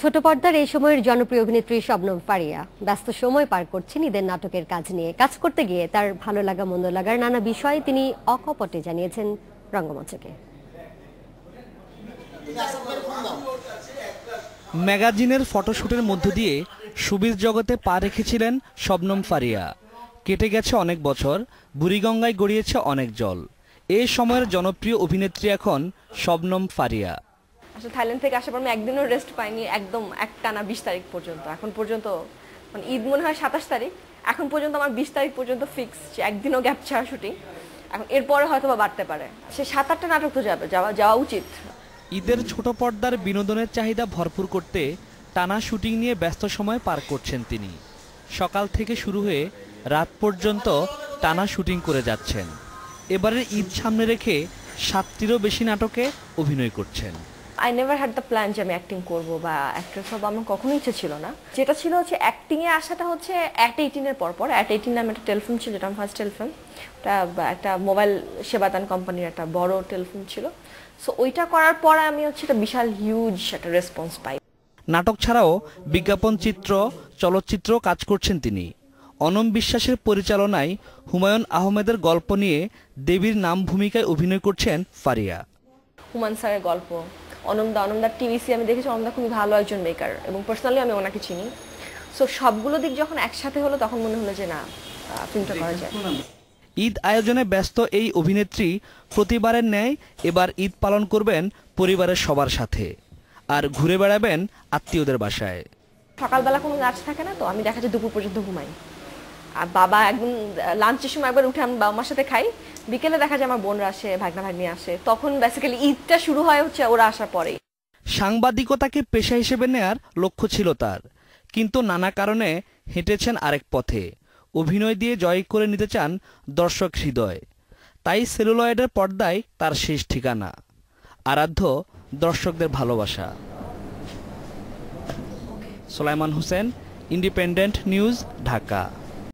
ছোট পর্দার এই সময়ের জনপ্রিয় অভিনেত্রী শবনম ফারিয়া ব্যস্ত সময় পার করছেন ঈদের নাটকের কাজ নিয়ে। কাজ করতে গিয়ে তার ভালো লাগা মন্দ লাগার নানা বিষয় তিনি অকপটে জানিয়েছেন রঙ্গমঞ্চকে। ম্যাগাজিনের ফটোশুটের মধ্য দিয়ে শোবিজ জগতে পা রেখেছিলেন শবনম ফারিয়া। কেটে গেছে অনেক বছর, বুড়িগঙ্গায় গড়িয়েছে অনেক জল। এই সময়ের জনপ্রিয় অভিনেত্রী এখন শবনম ফারিয়া। আসলে থাইল্যান্ড থেকে আসার পর আমি একদিনও রেস্ট পাইনি, একদম একটানা 20 তারিখ পর্যন্ত। এখন পর্যন্ত মানে ঈদ মনে হয় 27 তারিখ, এখন পর্যন্ত আমার 20 তারিখ পর্যন্ত ফিক্স, একদিনও গ্যাপ ছাড়া শুটিং। এখন এরপরে হয়তো বা বাড়তে পারে, সে 7-8টা নাটক তো যাওয়া উচিত। ঈদের ছোট পর্দার বিনোদনের চাহিদা ভরপুর করতে টানা শুটিং নিয়ে ব্যস্ত সময় পার করছেন তিনি। সকাল থেকে শুরু হয়ে রাত পর্যন্ত টানা শুটিং করে যাচ্ছেন। এবারের ঈদ সামনে রেখে 7টিরও বেশি নাটকে অভিনয় করছেন। I never had the plan যে আমি অ্যাক্টিং করবো বা অ্যাক্ট্রেস হবো, আমার কখনো ইচ্ছে ছিল না। যেটা ছিল হচ্ছে অ্যাক্টিংয়ে আসাটা হচ্ছে অ্যাট 18-এর পর। অ্যাট 18 নামে একটা টেলিফিল্ম ছিল, যেটা আমার ফার্স্ট টেলিফিল্ম। ওটা একটা মোবাইল সেবাদান কোম্পানির একটা বড় টেলিফিল্ম ছিল। সো ওইটা করার পরে আমি হচ্ছে একটা বিশাল হিউজ একটা রেসপন্স পাই। নাটক ছাড়াও বিজ্ঞাপন চিত্র, চলচ্চিত্র কাজ করছেন তিনি। অনম বিশ্বাসের পরিচালনায় হুমায়ুন আহমেদের গল্প নিয়ে দেবীর নাম ভূমিকায় অভিনয় করছেন ফারিয়া। হুমায়ুন স্যারের গল্প, অনমদার টিভিসি আমি দেখেছি। অনমদা খুবই ভালো একজন মেকার এবং পার্সোনালি আমি ওনাকে চিনি। সো সবগুলো দিক যখন একসাথে হলো তখন মনে হলো যে না, ফিল্মটা করা যায়। ঈদ আয়োজনে ব্যস্ত এই অভিনেত্রী প্রতিবারের ন্যায় এবার ঈদ পালন করবেন পরিবারের সবার সাথে, আর ঘুরে বেড়াবেন আত্মীয়দের বাসায়। সকালবেলা কোনো কাজ থাকে না, তো আমি দেখা যায় দুপুর পর্যন্ত ঘুমাই। আর বাবা একদম লাঞ্চের সময় একবার উঠে আমি বাবা মার সাথে খাই। বিকেলে দেখা যায় আমার বোনরা আসে, ভাগনা ভাগ্নি আসে। তখন বেসিক্যালি ঈদটা শুরু হয় হচ্ছে ওরা আসার পরেই। সাংবাদিকতাকে পেশা হিসেবে নেয়ার লক্ষ্য ছিল তার, কিন্তু নানা কারণে হেঁটেছেন আরেক পথে। অভিনয় দিয়ে জয় করে নিতে চান দর্শক হৃদয়। তাই সেলুলয়েডের পর্দায় তার শেষ ঠিকানা, আরাধ্য দর্শকদের ভালোবাসা। সোলাইমান হোসেন, ইন্ডিপেন্ডেন্ট নিউজ, ঢাকা।